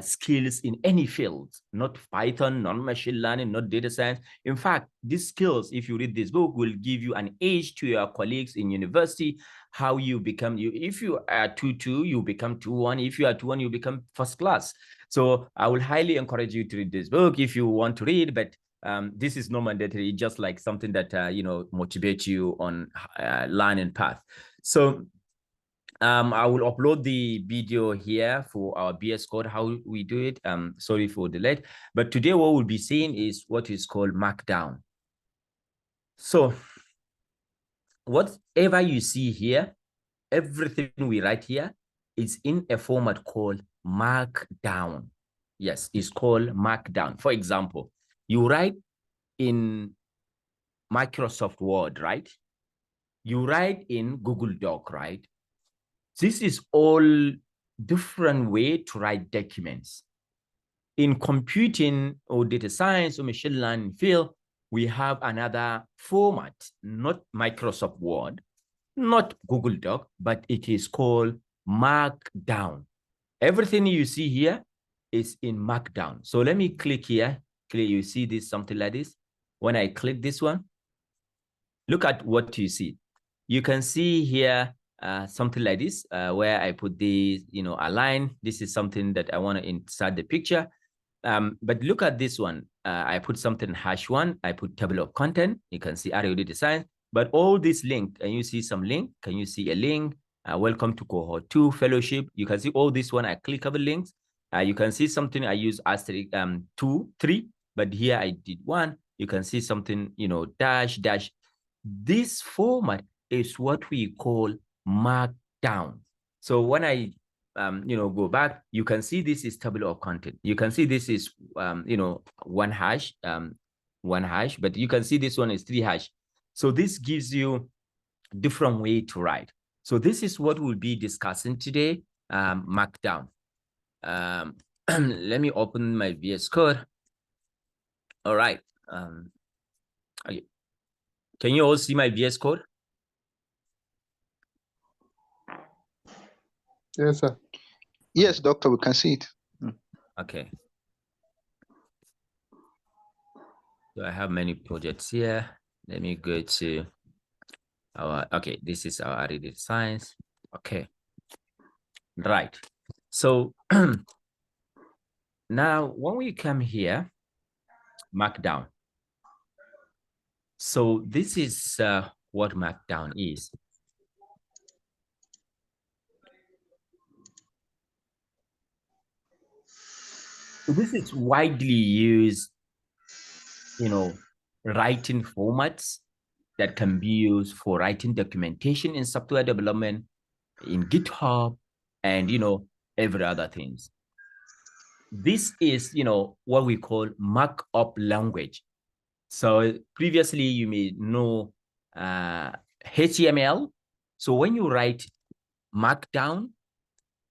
skills in any field, not Python, not machine learning, not data science. In fact, these skills, if you read this book, will give you an edge to your colleagues in university, how you become, if you are 2-2, you become 2-1. If you are 2-1, you become first class. So I will highly encourage you to read this book if you want to read, but this is not mandatory, just like something that, motivates you on learning path. So I will upload the video here for our BS code, how we do it. Sorry for the late, but today what we'll be seeing is what is called Markdown. So whatever you see here, everything we write here is in a format called Markdown. Yes, it's called Markdown. For example, you write in Microsoft Word, right? You write in Google Doc, right? This is all different way to write documents. In computing or data science or machine learning field, we have another format, not Microsoft Word, not Google Doc, but it is called Markdown. Everything you see here is in Markdown. So let me click here. You see this, something like this. When I click this one, look at what you see. You can see here something like this, where I put the, align. This is something that I want to insert the picture. But look at this one. I put something #1. I put table of content. You can see already design. But all this link, can you see some link? Can you see a link? Welcome to cohort 2 fellowship. You can see all this one. I clickable links. You can see something I use asterisk 2, 3, but here I did 1. You can see something, dash. This format is what we call Markdown. So when I go back, you can see this is table of content. You can see this is one hash, but you can see this one is 3 hash. So this gives you different way to write. So this is what we'll be discussing today, Markdown. Let me open my VS Code. All right. Okay. Can you all see my VS Code? Yes, sir. Yes, doctor, we can see it. Okay. So I have many projects here. Let me go to our, okay, this is our already science. Okay. Right. So now when we come here, Markdown. So this is what Markdown is. So this is widely used, writing formats that can be used for writing documentation in software development, in GitHub, and, every other things. This is, what we call markup language. So previously you may know HTML. So when you write Markdown,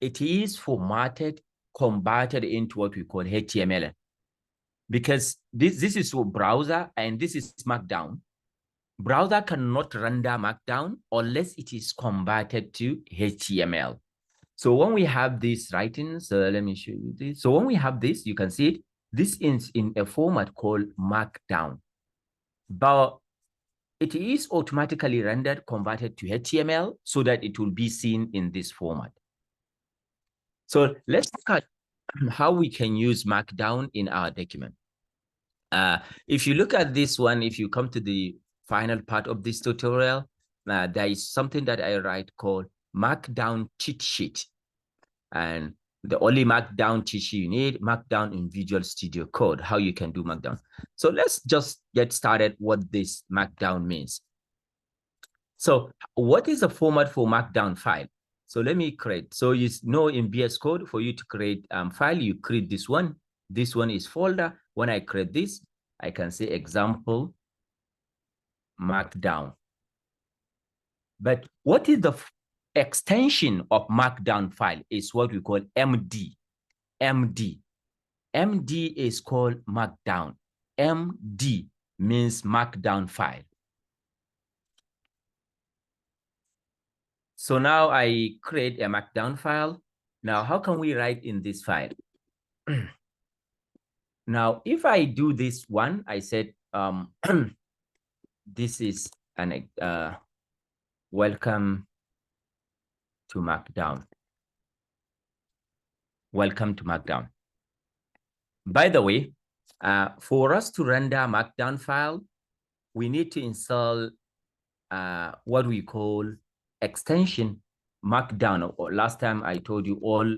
it is formatted, converted into what we call HTML. Because this is for browser and this is Markdown. Browser cannot render Markdown unless it is converted to HTML. So when we have this writing, so let me show you this. So when we have this, you can see it. This is in a format called Markdown. But it is automatically rendered, converted to HTML so that it will be seen in this format. So let's look at how we can use Markdown in our document. If you look at this one, if you come to the final part of this tutorial, there is something that I write called Markdown cheat sheet. And the only Markdown cheat sheet you need, Markdown in Visual Studio Code, how you can do Markdown. So let's just get started what this Markdown means. So what is the format for Markdown file? So let me create. So you know in VS Code, for you to create file, you create this one. This one is folder. When I create this, I can say example Markdown. But what is the extension of Markdown file is what we call MD. MD is called Markdown. MD means Markdown file. So now I create a Markdown file. Now, how can we write in this file? Now, if I do this one, I said, this is an welcome to Markdown. Welcome to Markdown. By the way, for us to render Markdown file, we need to install what we call extension Markdown. Or last time I told you all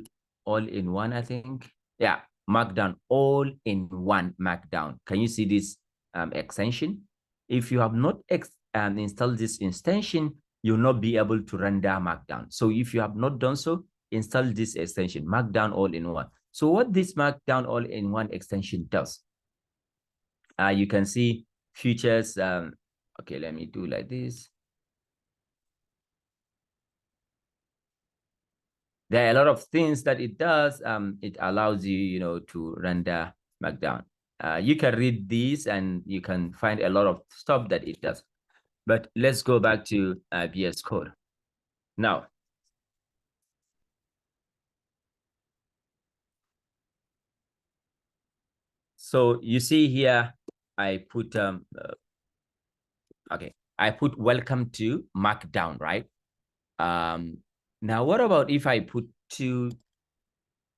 in one, I think. Yeah, Markdown, all in one Markdown. Can you see this extension? If you have not installed this extension, you'll not be able to render Markdown. So if you have not done so, install this extension, Markdown all in one. So what this Markdown all in one extension does, you can see features. Okay, let me do like this. There are a lot of things that it does. It allows you, to render Markdown. You can read these and you can find a lot of stuff that it does. But let's go back to VS Code. Now, so you see here, I put, I put welcome to Markdown, right? Now, what about if I put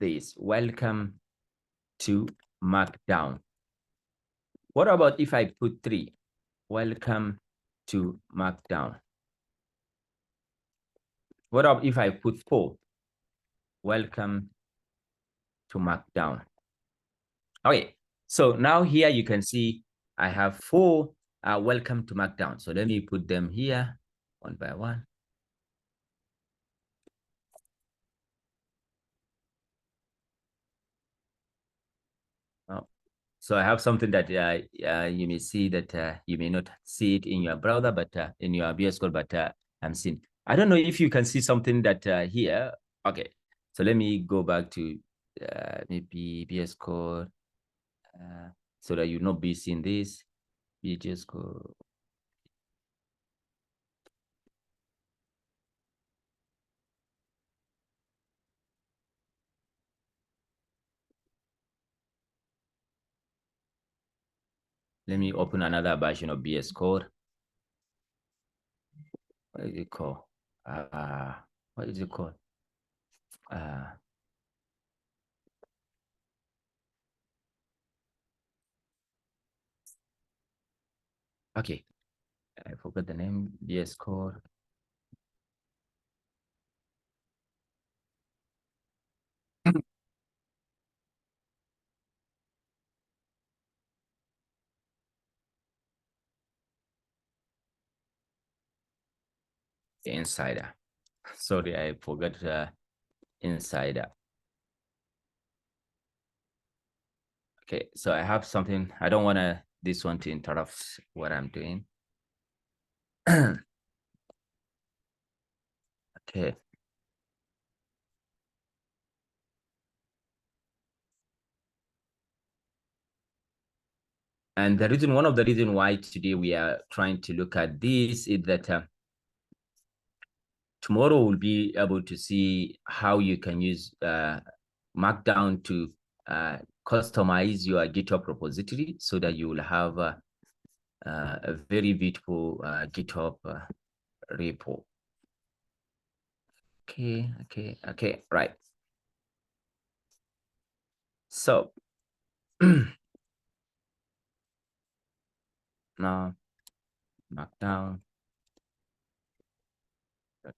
this, welcome to Markdown? What about if I put 3, welcome to Markdown? What about if I put 4, welcome to Markdown? Okay, so now here you can see I have 4 welcome to Markdown. So let me put them here one by one. Oh, so I have something that you may see that you may not see it in your browser, but in your VS Code, but I'm seeing. I don't know if you can see something that here. Okay, so let me go back to maybe VS Code so that you not be seeing this. VS Code. Let me open another version of VS Code. What is it called? What is it called? Okay, I forgot the name. VS Code. Insider. Sorry, I forgot Insider. Okay, so I have something. I don't want this one to interrupt what I'm doing. Okay. And one of the reasons why today we are trying to look at this is that tomorrow we'll be able to see how you can use Markdown to customize your GitHub repository so that you will have a very beautiful GitHub repo. Okay, right. So now Markdown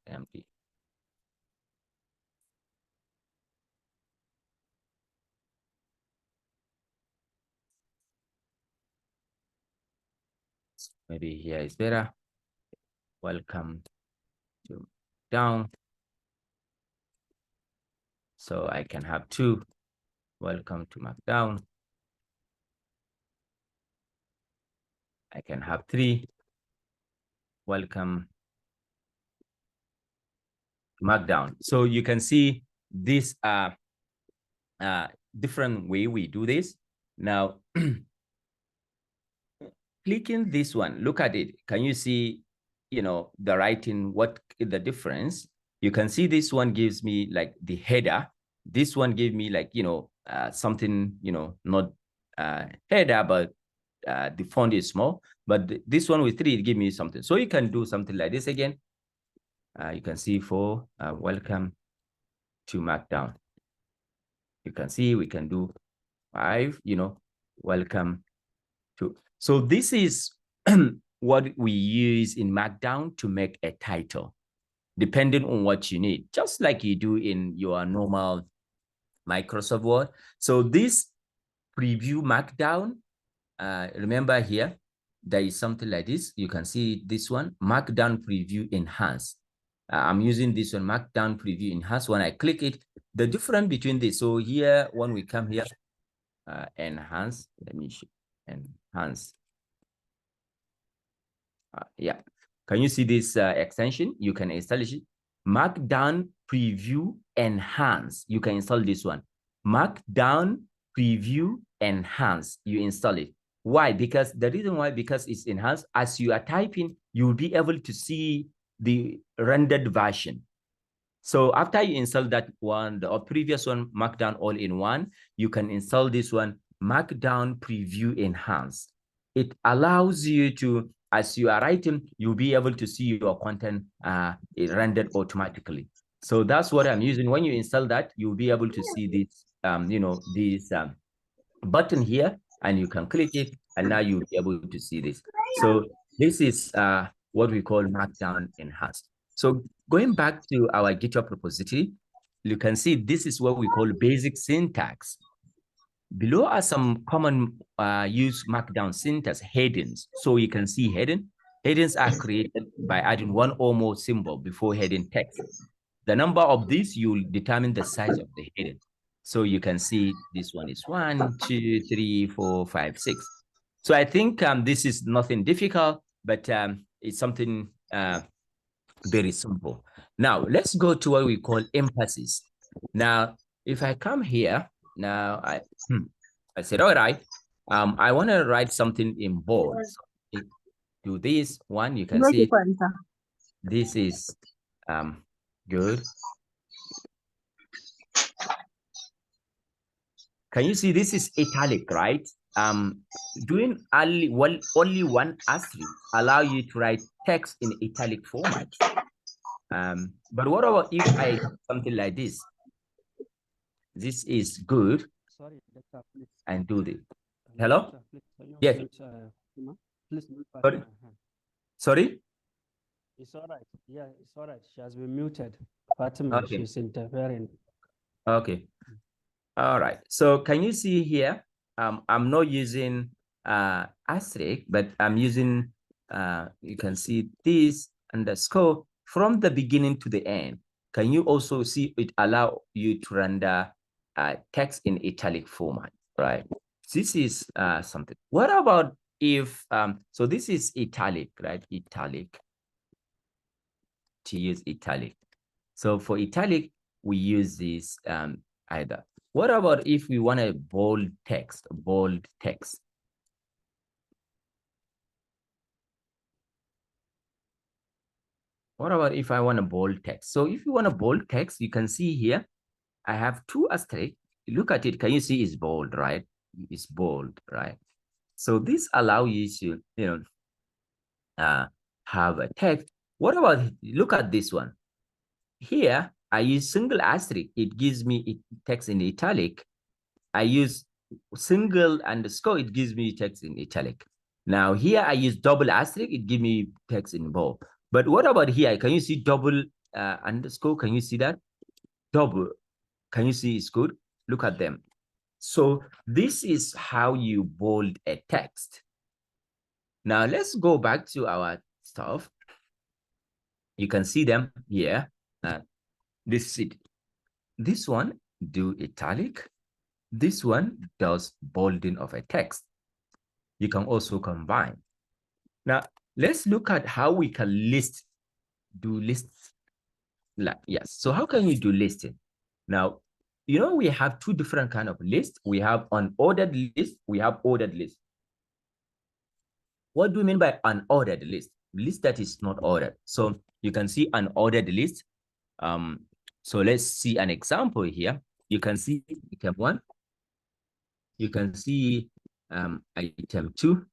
empty. Maybe here is better. Welcome to Markdown. So I can have 2. Welcome to Markdown. I can have 3. Welcome to Markdown. So you can see this different way we do this. Now, clicking this one, look at it. Can you see, the writing, what is the difference? You can see this one gives me like the header. This one gave me like, something, not header, but the font is small. But this one with 3, it give me something. So you can do something like this again. You can see for welcome to Markdown. You can see we can do 5, welcome to. So this is what we use in Markdown to make a title, depending on what you need, just like you do in your normal Microsoft Word. So this preview Markdown, remember here, there is something like this. You can see this one, Markdown Preview Enhanced. I'm using this one, Markdown Preview Enhanced. When I click it, the difference between this, so here, when we come here, enhance, let me show, enhance. Yeah, can you see this extension? You can install it. Markdown Preview Enhance. You can install this one. Markdown Preview Enhance. You install it. Why? Because the reason why, because it's enhanced. As you are typing, you will be able to see the rendered version. So after you install that one, the previous one, Markdown All-in-One, you can install this one, Markdown Preview Enhanced. It allows you to, as you are writing, you'll be able to see your content rendered automatically. So that's what I'm using. When you install that, you'll be able to see this, this button here, and you can click it, and now you'll be able to see this. So this is what we call Markdown Enhanced. So going back to our GitHub repository, you can see this is what we call basic syntax. Below are some common use Markdown syntax headings. So you can see heading. Headings are created by adding one or more symbol before heading text. The number of these, you'll determine the size of the heading. So you can see this one is 1, 2, 3, 4, 5, 6. So I think this is nothing difficult, but it's something very simple. Now, let's go to what we call emphasis. Now, if I come here, now I said, all right, I want to write something in bold. So do this one, you can see it. This is good. Can you see this is italic, right? Doing only one asterisk allow you to write text in italic format. But what about if I do something like this? This is good. Sorry, Doctor, please. And do this. Hello? Doctor, please, yes. Please. Sorry? Sorry? It's all right. Yeah, it's all right. She has been muted. Fatima, Okay. She's interfering. Okay. All right. So can you see here? I'm not using asterisk, but I'm using, you can see this underscore from the beginning to the end. Can you also see it allow you to render text in italic format, right? This is something. What about if, so this is italic, right? Italic, to use italic. So for italic, we use this either. What about if we want a bold text, bold text? What about if I want a bold text? So if you want a bold text, you can see here, I have 2 asterisks. Look at it. Can you see it's bold, right? It's bold, right? So this allows you to, have a text. What about, look at this one. Here, I use single asterisk. It gives me text in italic. I use single underscore. It gives me text in italic. Now here I use double asterisk. It gives me text in bold. But what about here? Can you see double underscore? Can you see that? Double. Can you see it's good? Look at them. So this is how you bold a text. Now let's go back to our stuff. You can see them here. This one do italic. This one does bolding of a text. You can also combine. Now, let's look at how we can do lists. Yes, so how can you do listing? Now, we have 2 different kind of lists. We have unordered list, we have ordered list. What do we mean by unordered list? List that is not ordered. So you can see unordered list. So let's see an example here. You can see item 1. you can see item 2.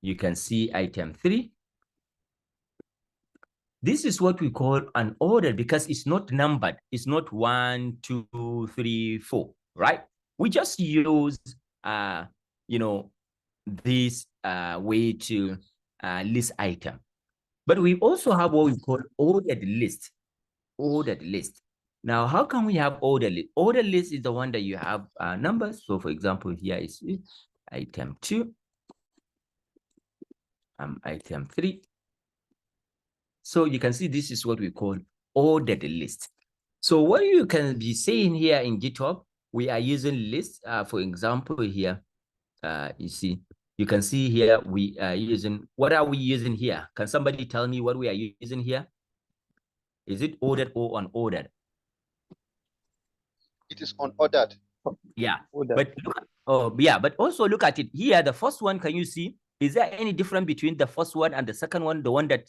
You can see item 3. This is what we call an order because it's not numbered. It's not 1, 2, 3, 4, right? We just use, this way to list item. But we also have what we call ordered list. Ordered list. Now, how can we have ordered list? Ordered list is the one that you have numbers. So, for example, here is item 2, item 3. So you can see this is what we call ordered list. So what you can be saying here in GitHub, we are using lists. For example, here, you can see here we are using, what are we using here? Can somebody tell me what we are using here? Is it ordered or unordered? It is unordered. Yeah, Ordered. but also look at it here. The first one, can you see? Is there any difference between the first one and the second one, the one that,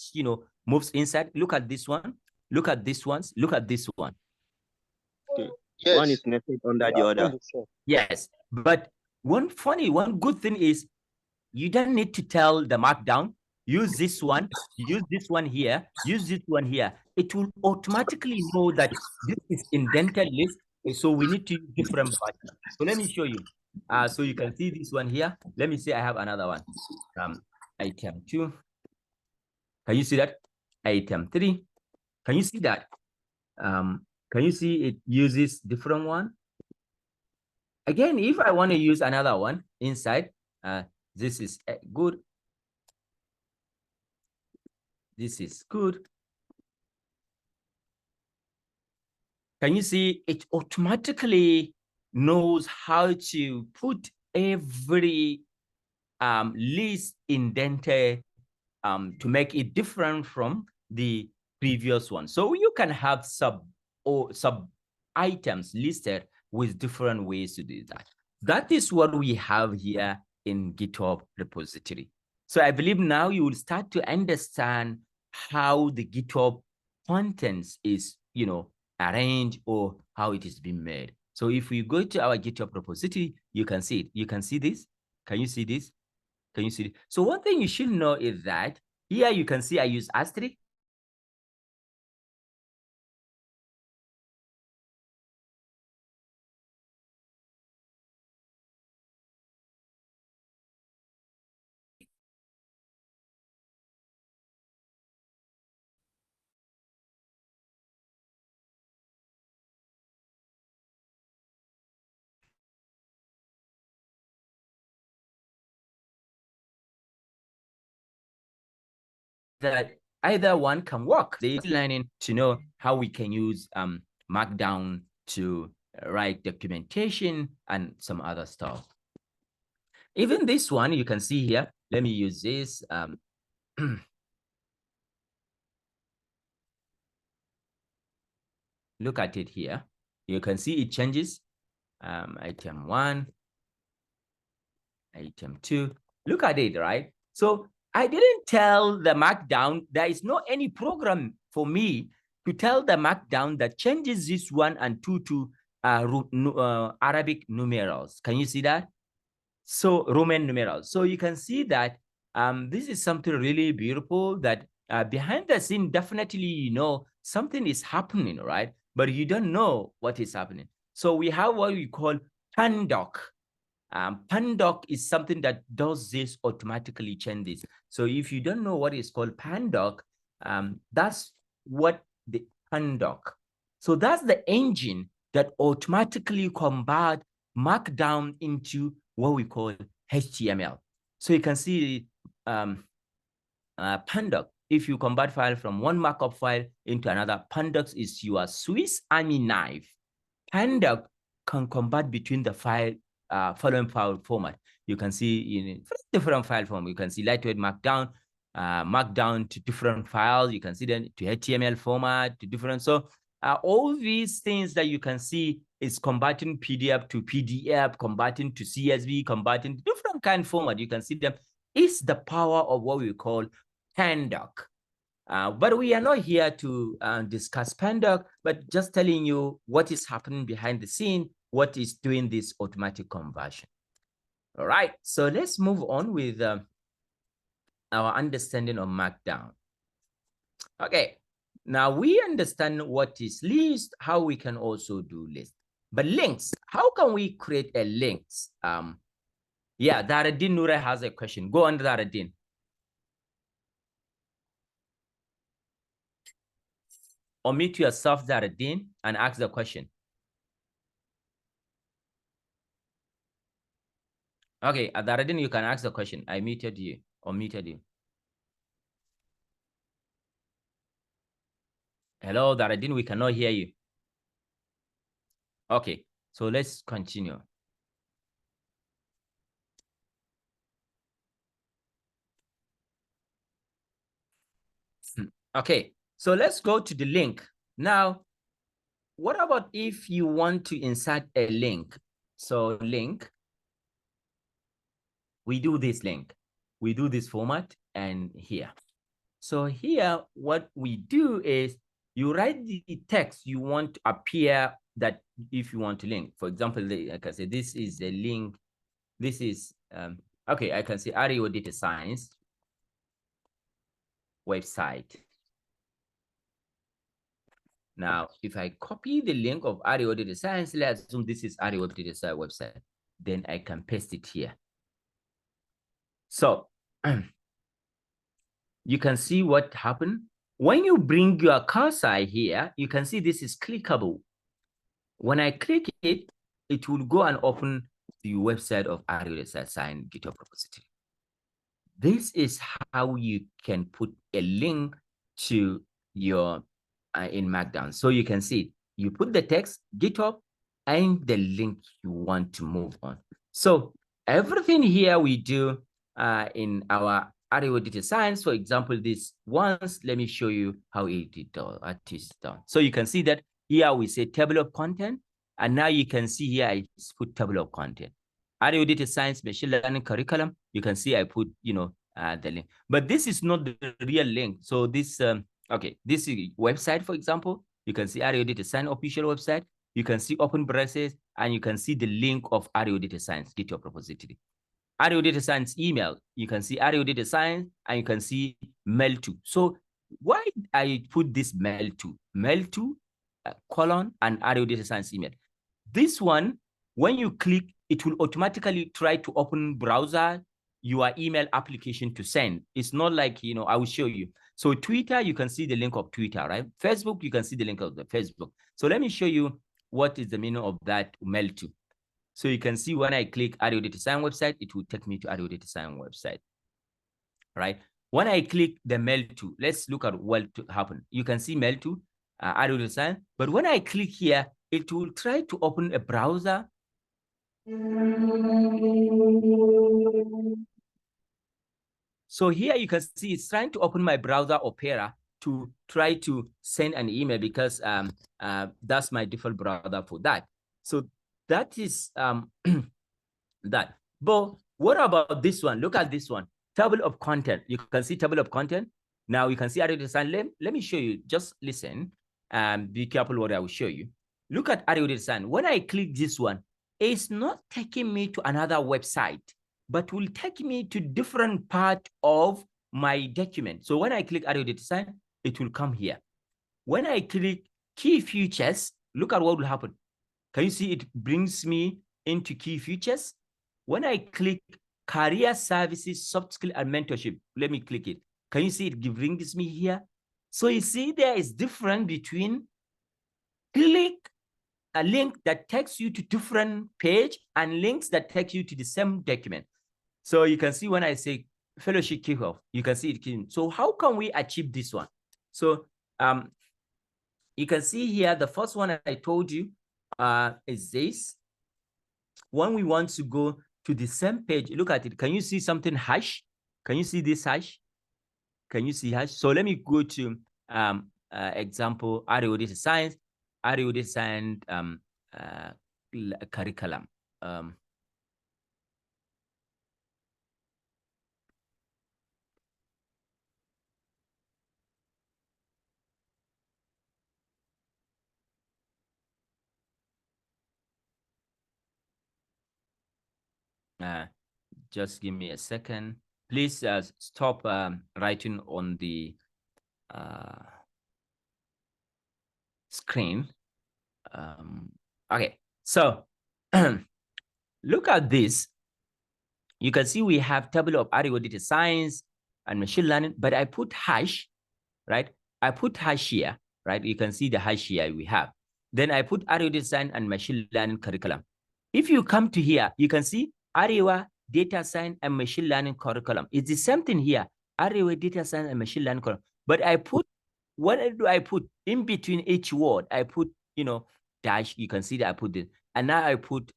moves inside? Look at this one. Look at this one. Look at this one. Yes. One is nested under the other. Yes, but one good thing is you don't need to tell the Markdown, use this one here, use this one here. It will automatically know that this is indented list, so we need to use different buttons. So let me show you. So you can see this one here. Let me say I have another one. Item 2. Can you see that? Item 3. Can you see that? Can you see it uses different one? Again, if I want to use another one inside, this is good. This is good. Can you see it automatically knows how to put every list indented to make it different from the previous one. So you can have sub items listed with different ways to do that. That is what we have here in GitHub repository. So I believe now you will start to understand how the GitHub contents is, arranged or how it is being made. So if we go to our GitHub repository, you can see it. You can see this. Can you see this? Can you see it? So one thing you should know is that here you can see I use asterisk. That either one can work. They're learning to know how we can use Markdown to write documentation and some other stuff. Even this one, you can see here. Let me use this. Look at it here. You can see it changes. Item 1, item 2. Look at it, right? So I didn't tell the Markdown, there is no any program for me to tell the Markdown that changes this 1 and 2 to Arabic numerals. Can you see that? So Roman numerals. So you can see that this is something really beautiful that behind the scene, definitely, something is happening, right? But you don't know what is happening. So we have what we call pandoc. Pandoc is something that does this automatically changes. So if you don't know what is called pandoc, that's what the pandoc. So that's the engine that automatically convert Markdown into what we call HTML. So you can see pandoc. If you convert file from one markup file into another, pandoc is your Swiss Army knife. Pandoc can convert between the file following file format. You can see in different file form. You can see lightweight Markdown, Markdown to different files. You can see them to HTML format, to different. So all these things that you can see is converting PDF to PDF, converting to CSV, converting to different kind of format. You can see them. It's the power of what we call pandoc. But we are not here to discuss Pandoc, but just telling you what is happening behind the scene, what is doing this automatic conversion. All right, so let's move on with our understanding of Markdown. Okay, now we understand what is list, how we can also do list. But links, how can we create a links? Yeah, Daradin Nura has a question. Go on, Daradin. Unmute yourself, Daradin, and ask the question. Okay, Daradin, you can ask the question. I muted you or muted you. Hello, Daradin, we cannot hear you. Okay, so let's continue. Okay, so let's go to the link. Now, what about if you want to insert a link? So link, we do this link. We do this format and here. So here, what we do is you write the text you want to appear that if you want to link. For example, I can say this is a link. This is, okay, I can say REO Data Science website. Now, if I copy the link of REO Data Science, let's assume this is REO Data Science website, then I can paste it here. So you can see what happened. When you bring your cursor here, you can see this is clickable. When I click it, it will go and open the website of REO Data Science GitHub repository. This is how you can put a link to your in Markdown. So you can see you put the text, GitHub, and the link you want to move on. So everything here we do in our REO Data Science, for example, this once, let me show you how it is done. So you can see that here we say table of content, and now you can see here I put table of content. REO Data Science Machine Learning Curriculum, you can see I put, the link. But this is not the real link. So this, okay, this is website, for example, you can see REO Data Science official website. You can see open braces, and you can see the link of REO Data Science GitHub repository. REO Data Science email, you can see REO Data Science, and you can see mail to. So why I put this mail to, colon, and REO Data Science email. This one, when you click, it will automatically try to open browser your email application to send. It's not like, I will show you. So Twitter, you can see the link of Twitter, right? Facebook, you can see the link of the Facebook. So let me show you what is the meaning of that mail to. So you can see when I click REO Data Science website, it will take me to REO Data Science website, right? When I click the mail to, let's look at what to happen. You can see mail to REO Data Science, but when I click here, it will try to open a browser. So here you can see it's trying to open my browser Opera to try to send an email because that's my default browser for that. So that is that. But what about this one? Look at this one. Table of content. You can see table of content. Now you can see REO Data Science. Let me show you. Just listen and be careful what I will show you. Look at REO Data Science. When I click this one, it's not taking me to another website, but will take me to different part of my document. So when I click REO Data Science, it will come here. When I click key features, look at what will happen. Can you see it brings me into key features? When I click career services, soft skill and mentorship, let me click it. Can you see it brings me here? So you see there is difference between click a link that takes you to different page and links that take you to the same document. So you can see when I say fellowship kickoff, you can see it. So how can we achieve this one? So you can see here, the first one I told you is this. When we want to go to the same page, look at it. Can you see something hash? Can you see this hash? Can you see hash? So let me go to example, REO Data Science, REO Data Science curriculum. Just give me a second. Please stop writing on the screen. Okay, so look at this. You can see we have table of REO data science and machine learning, but I put hash, right? I put hash here, right? You can see the hash here we have. Then I put REO data science and machine learning curriculum. If you come to here, you can see REO data science and machine learning curriculum. It's the same thing here, REO data science and machine learning curriculum. But I put, what do I put in between each word? I put, dash. You can see that I put this, and now I put,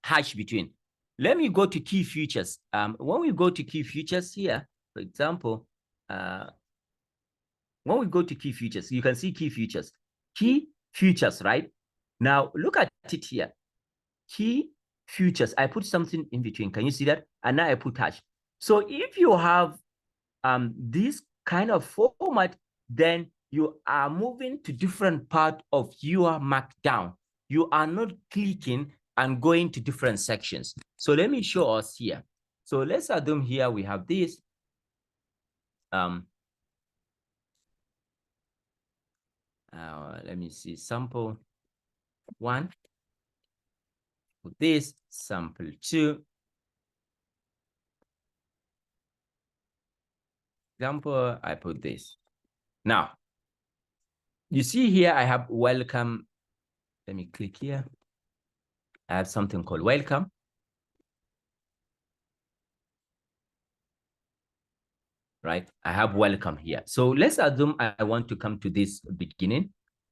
hash between. Let me go to key features. When we go to key features here, for example, when we go to key features, you can see key features. Key features, right? Now look at it here. Key features. I put something in between. Can you see that? And now I put hash. So if you have this kind of format, then you are moving to different part of your Markdown. You are not clicking and going to different sections. So let me show us here. So let's assume here we have this. Let me see, sample 1. Put this, sample 2. Example, I put this. Now, you see here I have welcome. Let me click here. I have something called welcome. Right? I have welcome here. So let's assume I want to come to this beginning.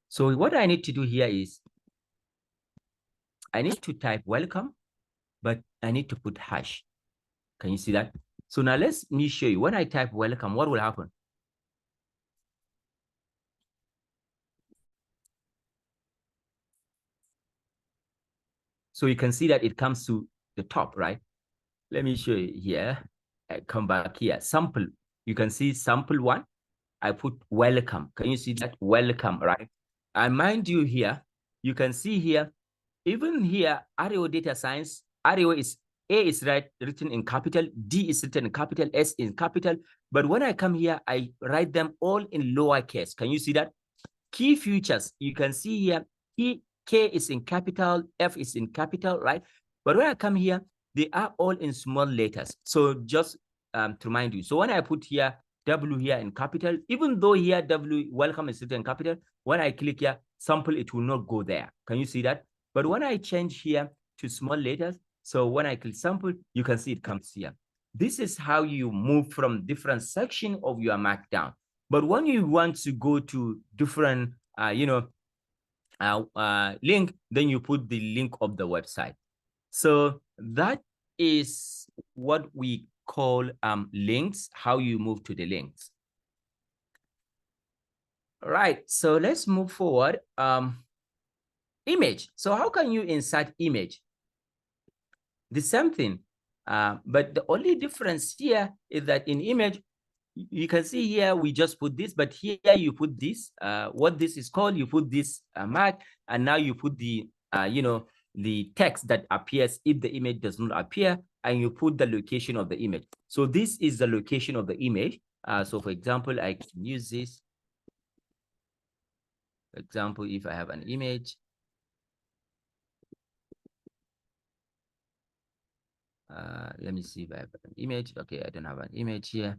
So what I need to do here is I need to type welcome, but I need to put hash. Can you see that? So now let me show you. When I type welcome, what will happen? So you can see that it comes to the top, right? Let me show you here. I come back here. Sample. You can see sample 1. I put welcome. Can you see that? Welcome, right? And mind you here, you can see here, even here, REO data science, REO is, A is written in capital, D is written in capital, S in capital. But when I come here, I write them all in lowercase. Can you see that? Key features, you can see here, K is in capital, F is in capital, right? But when I come here, they are all in small letters. So just to remind you, so when I put here, W here in capital, even though here W, welcome is written in capital, when I click here, sample, it will not go there. Can you see that? But when I change here to small letters, so when I click sample, you can see it comes here. This is how you move from different section of your Markdown. But when you want to go to different, link, then you put the link of the website. So that is what we call links, how you move to the links. All right, so let's move forward. Image. So how can you insert image? The same thing, but the only difference here is that in image, you can see here, we just put this, but here you put this, what this is called, you put this mark, and now you put the, the text that appears if the image does not appear, and you put the location of the image. So this is the location of the image. So for example, I can use this. For example, if I have an image, let me see if I have an image. Okay, I don't have an image here.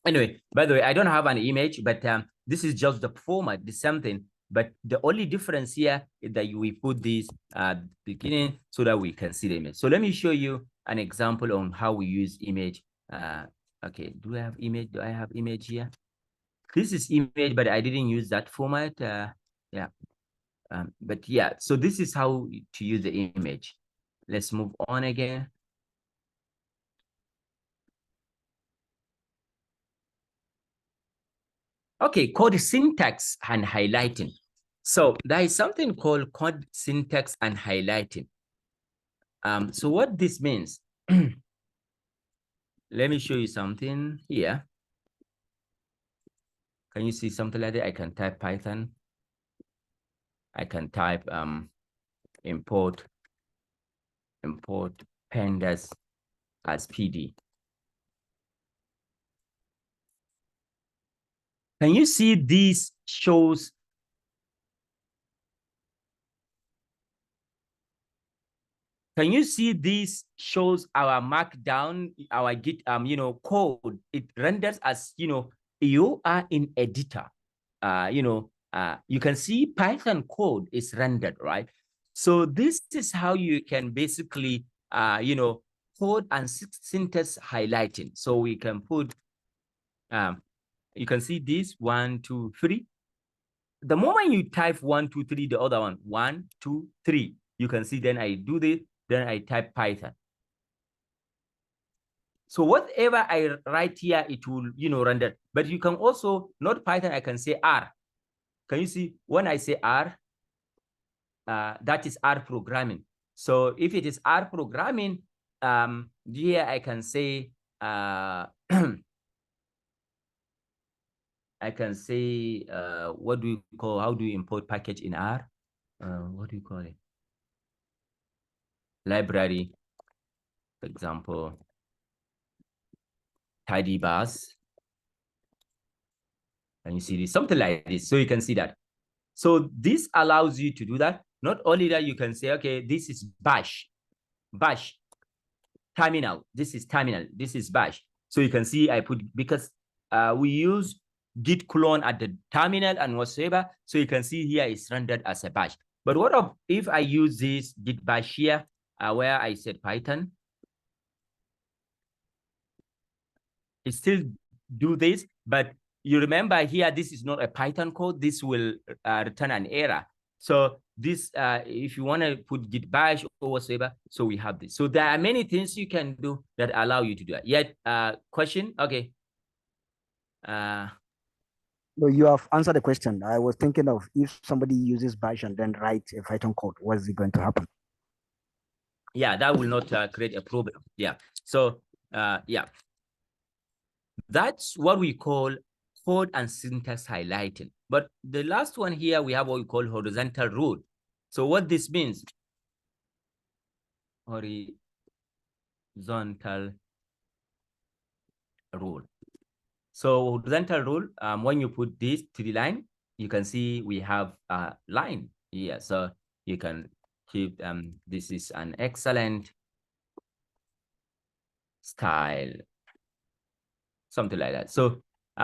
Anyway, by the way, I don't have an image, but this is just the format, the same thing. But the only difference here is that we put this beginning so that we can see the image. So let me show you an example on how we use image. Okay, do I have image? Do I have image here? This is image, but I didn't use that format. Yeah. But yeah, so this is how to use the image. Let's move on again. Okay, code syntax and highlighting. So there is something called code syntax and highlighting. So what this means, let me show you something here. Can you see something like that? I can type Python. I can type import pandas as PD. Can you see these shows? Can you see this shows our Markdown, our Git, code? It renders as, you are in editor. You can see Python code is rendered, right? So this is how you can basically, code and syntax highlighting. So we can put, you can see this 1, 2, 3. The moment you type 1, 2, 3, the other one, 1, 2, 3, you can see, then I do this, then I type Python. So whatever I write here, it will, render. But you can also, not Python, I can say R. Can you see when I say R, that is R programming. So if it is R programming, here I can say, I can say, what do you call, how do you import package in R? What do you call it? Library, for example, tidy bars. And you see this, something like this. So you can see that. So this allows you to do that. Not only that, you can say, okay, this is bash, terminal. This is terminal. This is bash. So you can see I put, because we use git clone at the terminal and whatsoever. So you can see here it's rendered as a bash. But what if I use this git bash here, where I said Python? It still do this, but you remember here, this is not a Python code. This will return an error. So this, if you want to put git bash or whatever, so we have this. So there are many things you can do that allow you to do that. Yet, question? Okay. No, you have answered the question. I was thinking of if somebody uses bash and then writes a Python code, what is going to happen? Yeah, that will not create a problem. Yeah. So, yeah. That's what we call code and syntax highlighting. But the last one here, we have what we call horizontal rule. So what this means, horizontal rule. So horizontal rule, when you put this to the line, you can see we have a line here. So you can keep, this is an excellent style, something like that. So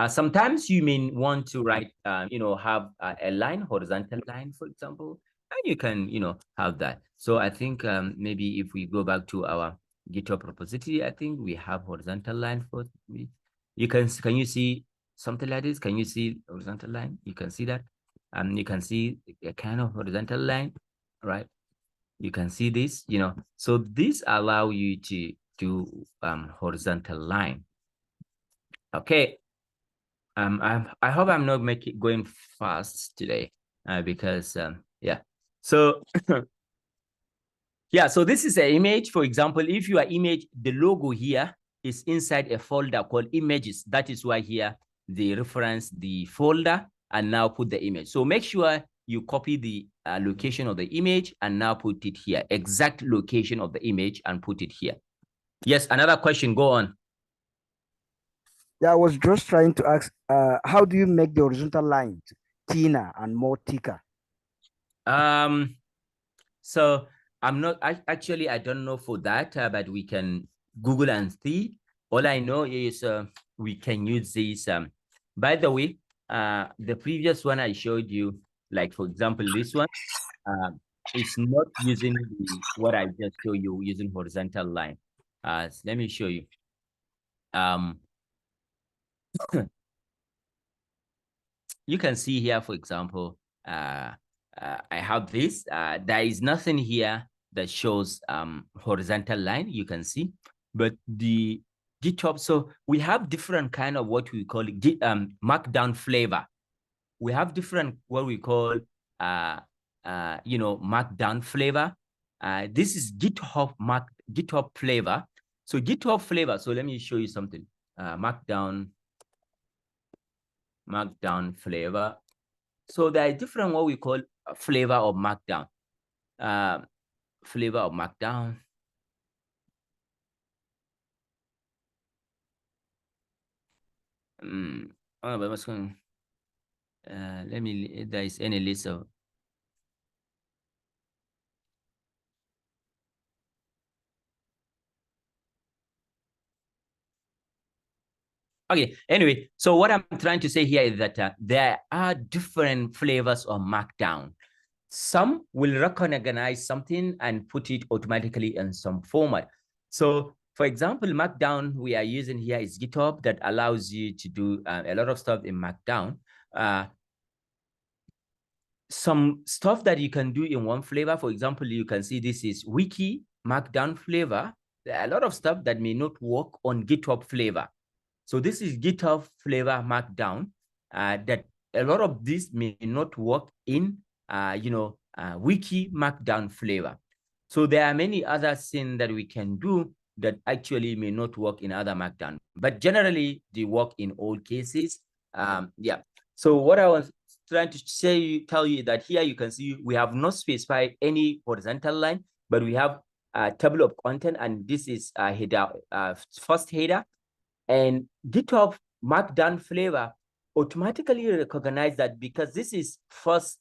sometimes you may want to write, have a line, horizontal line, for example, and you can, have that. So I think maybe if we go back to our GitHub repository, I think we have horizontal line for me. Can you see something like this? Can you see horizontal line? You can see that. You can see a kind of horizontal line, right? You can see this, so this allow you to do horizontal line. Okay. I hope I'm not going fast today, because yeah. So yeah, so this is an image. For example, if your image, the logo here is inside a folder called images. That is why here they reference the folder and now put the image. So make sure you copy the location of the image and now put it here, exact location of the image, and put it here. Yes, another question, go on. Yeah, I was just trying to ask, how do you make the horizontal lines thinner and more thicker? So I'm not, actually, I don't know for that, but we can Google and see. All I know is we can use this. By the way, the previous one I showed you, like, for example, this one, it's not using what I just showed you using horizontal line. So let me show you. You can see here, for example, I have this. There is nothing here that shows horizontal line, you can see, but the GitHub, so we have different kind of what we call Markdown flavor. We have different what we call Markdown flavor. This is GitHub flavor. So GitHub flavor. So let me show you something. Markdown Markdown flavor. So there are different what we call flavor of Markdown. Flavor of Markdown. Oh, but what's going? Let me. If there is any list of. Okay. Anyway, so what I'm trying to say here is that there are different flavors of Markdown. Some will recognize something and put it automatically in some format. So, for example, Markdown we are using here is GitHub that allows you to do a lot of stuff in Markdown. Some stuff that you can do in one flavor. For example, you can see this is Wiki Markdown flavor. There are a lot of stuff that may not work on GitHub flavor. So this is GitHub flavor Markdown. That a lot of this may not work in Wiki Markdown flavor. So there are many other things that we can do that actually may not work in other Markdown, but generally they work in all cases. Yeah. So what I was trying to tell you that here you can see we have not specified any horizontal line, but we have a table of content, and this is a header, first header, and GitHub Markdown flavor automatically recognize that because this is first,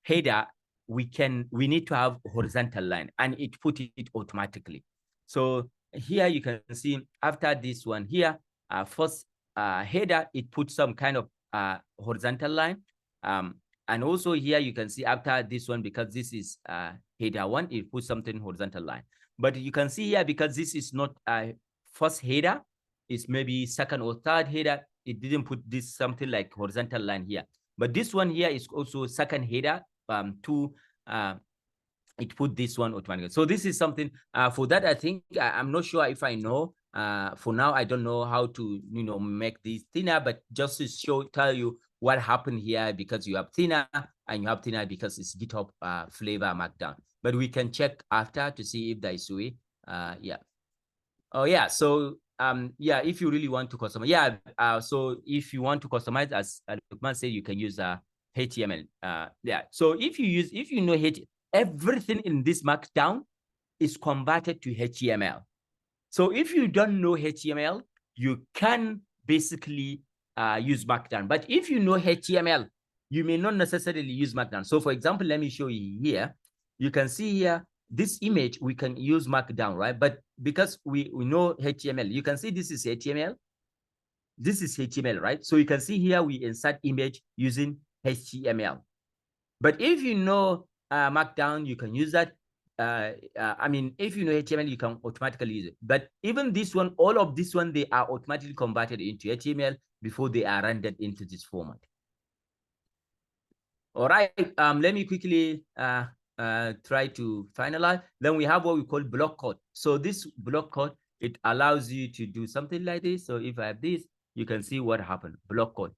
header, we need to have horizontal line, and it put it automatically. So here you can see after this one here, first header, it puts some kind of horizontal line. And also here you can see after this one, because this is header one, it puts something horizontal line. But you can see here, because this is not a first header, it's maybe second or third header, it didn't put this something like horizontal line here. But this one here is also second header it put this one automatically. So this is something for that. I think I'm not sure if I know. For now, I don't know how to make this thinner, but just to tell you what happened here, because you have thinner and you have thinner because it's GitHub flavor Markdown. But we can check after to see if there is a way. Yeah. Oh yeah. So yeah, if you really want to customize, yeah. So if you want to customize, as Lukman said, you can use HTML. Yeah. So if you know HTML, everything in this Markdown is converted to HTML. So if you don't know HTML, you can basically use Markdown. But if you know HTML, you may not necessarily use Markdown. So for example, let me show you here. You can see here, this image, we can use Markdown, right? But because we know HTML, you can see this is HTML. This is HTML, right? So you can see here, we insert image using HTML. But if you know Markdown, you can use that. I mean, if you know HTML, you can automatically use it. But even this one, all of this one, they are automatically converted into HTML before they are rendered into this format. All right, let me quickly try to finalize. Then we have what we call block code. So this block code, it allows you to do something like this. So if I have this, you can see what happened. Block code.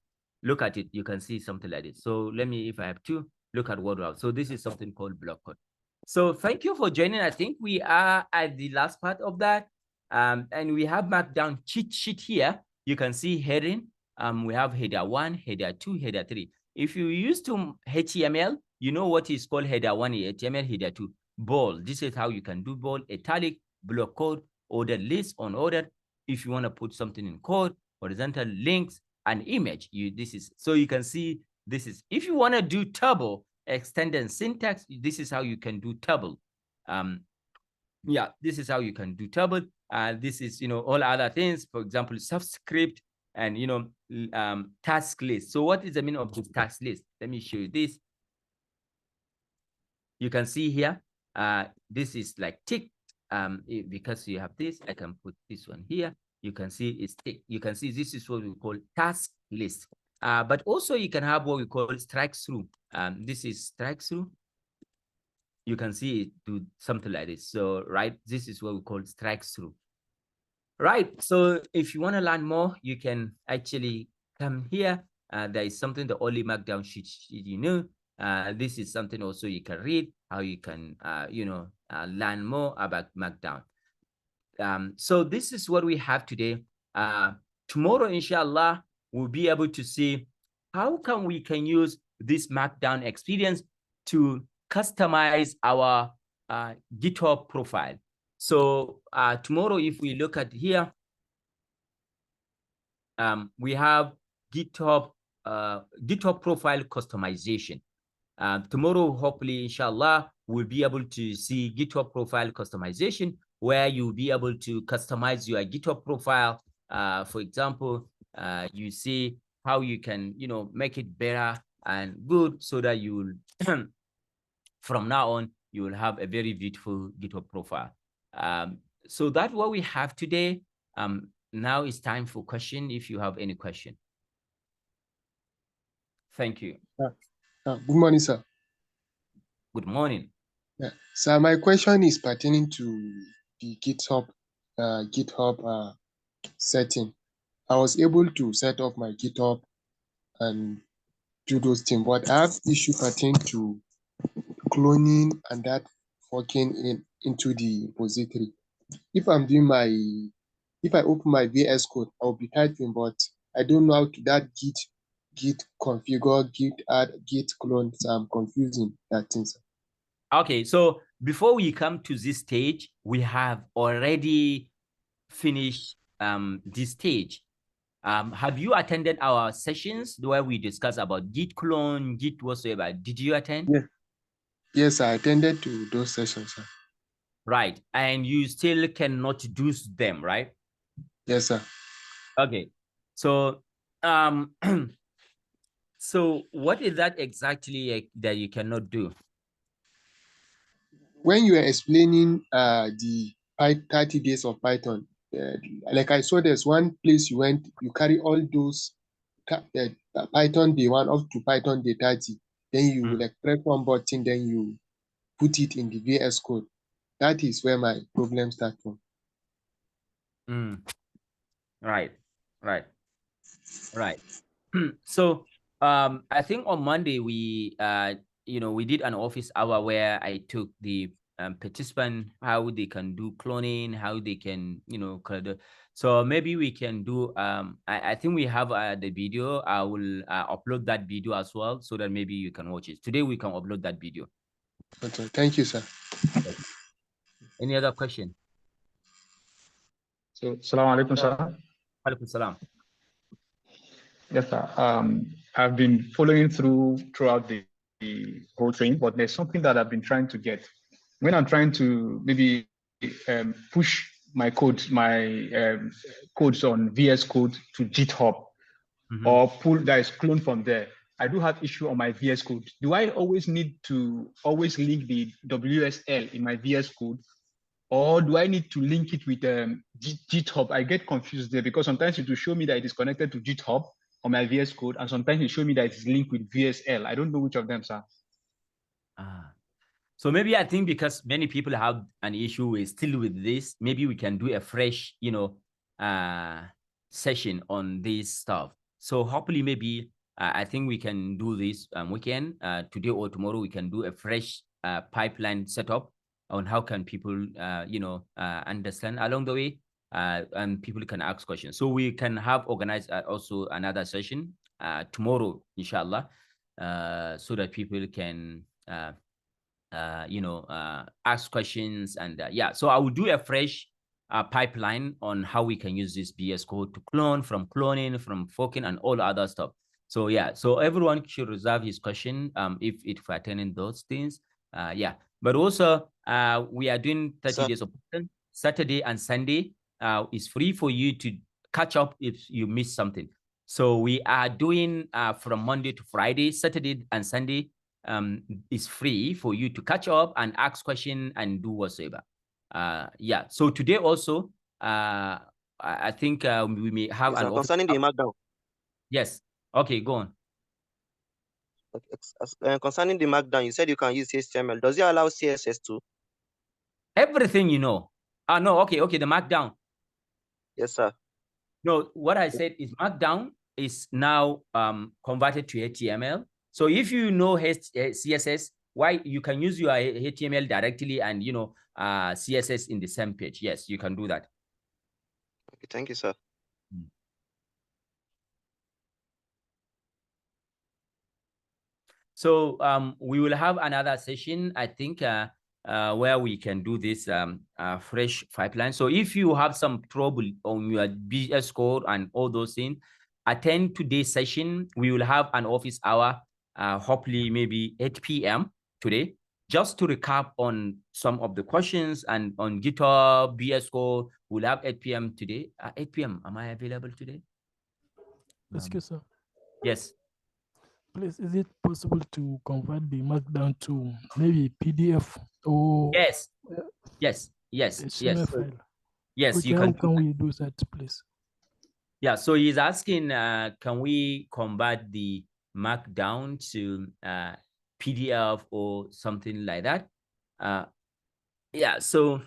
Look at it. You can see something like this. So let me, if I have two, look at what we have. So this is something called block code. So thank you for joining. I think we are at the last part of that. And we have Markdown cheat sheet here. You can see heading. We have header 1, header 2, header 3. If you use to HTML, you know what is called header 1 HTML, header 2 bold. This is how you can do bold, italic, block code, ordered list, unordered. If you want to put something in code, horizontal links, an image, so you can see this is, if you want to do turbo, extended syntax, this is how you can do turbo. Yeah, this is how you can do turbo. This is, all other things, for example, subscript and, task list. So what is the meaning of the task list? Let me show you this. You can see here, this is like tick. Because you have this, I can put this one here. You can see it's tick. You can see this is what we call task list. But also you can have what we call strike through. This is strike through. You can see it do something like this. So, right, this is what we call strike through. Right. So if you want to learn more, you can actually come here. There is something, the only Markdown sheet this is something also you can read, how you can, learn more about Markdown. So this is what we have today. Tomorrow, inshallah, we'll be able to see how can we use this Markdown experience to customize our GitHub profile. So tomorrow, if we look at here, we have GitHub profile customization. Tomorrow, hopefully, inshallah, we'll be able to see GitHub profile customization, where you'll be able to customize your GitHub profile. For example, you see how you can, make it better and good, so that you'll from now on, you will have a very beautiful GitHub profile. So that's what we have today. Now it's time for question, if you have any question. Thank you. Good morning, sir. Good morning. Yeah. So my question is pertaining to the GitHub setting. I was able to set up my GitHub and do those things, but I have issue pertaining to cloning and that forking into the repository. If I'm doing if I open my VS Code, I'll be typing, but I don't know how to that git configure, git add, git clone. So I'm confusing that thing, sir. Okay, so before we come to this stage, we have already finished this stage. Have you attended our sessions where we discuss about git clone, git whatsoever? Did you attend? Yes. Yes, I attended to those sessions, sir. Right, and you still cannot do them, right? Yes, sir. Okay, so so what is that exactly that you cannot do? When you were explaining the 30 days of Python, like I saw there's one place you went, you carry all those Python day 1 up to Python day 30. Then you like press one button, then you put it in the VS Code. That is where my problem starts from. Right. So I think on Monday we we did an office hour where I took the participant how they can do cloning, how they can so maybe we can do I think we have the video. I will upload that video as well, so that maybe you can watch it today. We can upload that video. Okay, thank you, sir. Any other question? So, Assalamu alaikum, sir. Alaikum salam. Yes, sir. I've been following throughout the whole thing, but there's something that I've been trying to get. When I'm trying to maybe push my codes on VS Code to GitHub, or pull that is cloned from there, I do have issue on my VS Code. Do I always need to link the WSL in my VS Code, or do I need to link it with GitHub? I get confused there, because sometimes it will show me that it is connected to GitHub on my VS Code, and sometimes it show me that it is linked with VSL. I don't know which of them, sir. So maybe I think because many people have an issue with this, maybe we can do a fresh, session on this stuff. So hopefully maybe I think we can do this weekend, today or tomorrow. We can do a fresh pipeline setup on how can people, understand along the way, and people can ask questions. So we can have organized also another session tomorrow, inshallah, so that people can, ask questions. And yeah, so I will do a fresh pipeline on how we can use this VS Code to clone, from cloning, from forking, and all other stuff. So yeah, so everyone should reserve his question if we're attending those things. Yeah, but also we are doing 30 days of Python. Saturday and Sunday is free for you to catch up if you miss something. So we are doing from Monday to Friday. Saturday and Sunday is free for you to catch up and ask questions and do whatsoever. Yeah, so today also I think we may have an concerning the Markdown. Yes. Okay, go on. Concerning the Markdown, you said you can use HTML. Does it allow CSS too? Everything you know. No, okay, the Markdown. Yes, sir. No, what I said is Markdown is now converted to HTML. So if you know CSS, why you can use your HTML directly and CSS in the same page. Yes, you can do that. Okay, thank you, sir. So we will have another session, I think, where we can do this fresh pipeline. So if you have some trouble on your BS code and all those things, attend today's session. We will have an office hour, hopefully maybe 8 p.m. today, just to recap on some of the questions and on GitHub, BS code. We'll have 8 p.m. today. 8 p.m. Am I available today? Excuse me. Yes. Please, is it possible to convert the Markdown to maybe PDF or Yes. Yes. Yes. HTML Yes. file? Yes, Okay, you how can. can we do that, please? Yeah, so he's asking, can we convert the Markdown to PDF or something like that? Yeah, so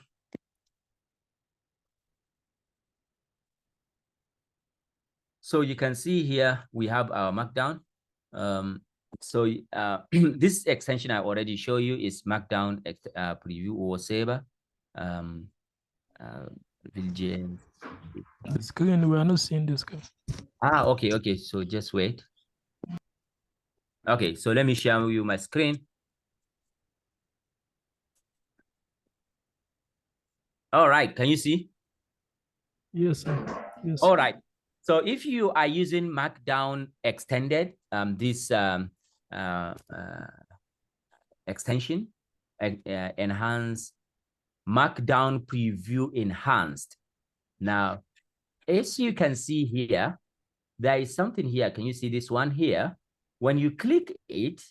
you can see here we have our Markdown. This extension I already show you is Markdown preview or saver. The screen, we are not seeing the screen. Okay. So just wait. Okay, so let me share with you my screen. All right, can you see? Yes, sir. Yes. All right. So if you are using Markdown extended, this extension, enhanced Markdown preview enhanced. Now, as you can see here, there is something here. Can you see this one here? When you click it,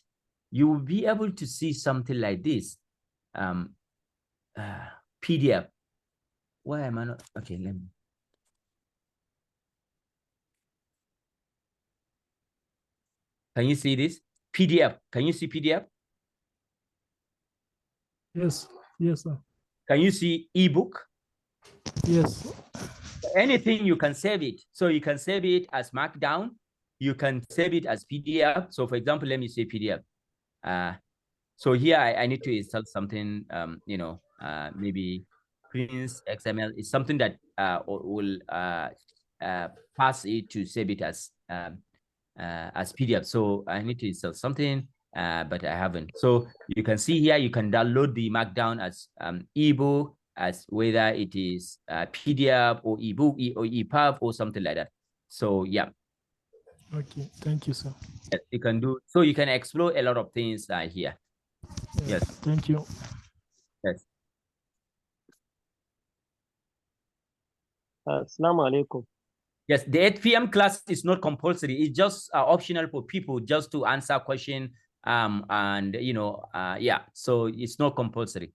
you will be able to see something like this. PDF. Why am I not? Okay, let me. Can you see this? PDF. Can you see PDF? Yes. Yes, sir. Can you see ebook? Yes. Anything, you can save it. So you can save it as Markdown. You can save it as PDF. So for example, let me say PDF. So here I need to install something, maybe Prince XML is something that will pass it to save it as PDF. So I need to install something, but I haven't. So you can see here, you can download the Markdown as ebook, as whether it is PDF or ebook or EPUB or something like that. So yeah. Okay, thank you, sir. Yes, you can do, so you can explore a lot of things here. Yes. Thank you. Yes. Assalamu alaikum. Yes, the 8 p.m. class is not compulsory. It's just optional for people just to answer question. Yeah, so it's not compulsory.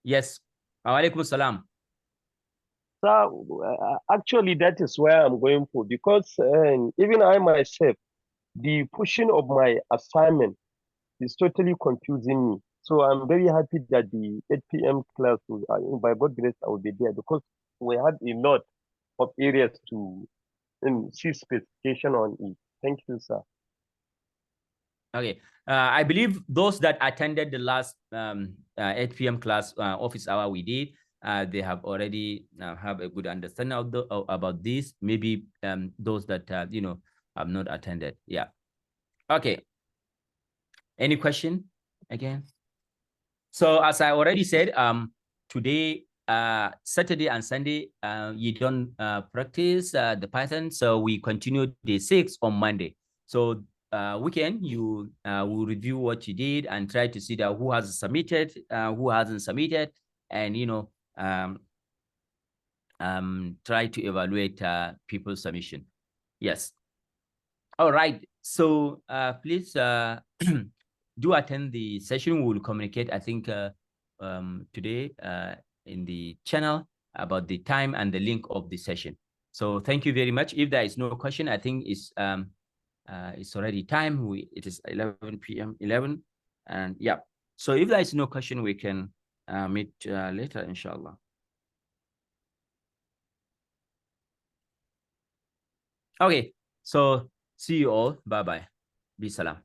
Yes. Alaikum salam. So actually, that is where I'm going for, because even I myself, the pushing of my assignment is totally confusing me. So I'm very happy that the 8 p.m. class, by God grace, I will be there, because we had a lot of areas to see specification on it. Thank you, sir. Okay. I believe those that attended the last 8 p.m. class office hour we did, they have already have a good understanding about this. Maybe those that have not attended. Yeah. Okay. Any question again? So as I already said, today, Saturday and Sunday, you don't practice the Python. So we continue day 6 on Monday. So weekend, you will review what you did and try to see that who has submitted, who hasn't submitted, and try to evaluate people's submission. Yes. All right. So please do attend the session. We will communicate, I think, today in the channel about the time and the link of the session. So thank you very much. If there is no question, I think it's already time. It is 11 p.m. 11, and yeah. So if there is no question, we can meet later, inshallah. Okay. So see you all. Bye bye. Be salam.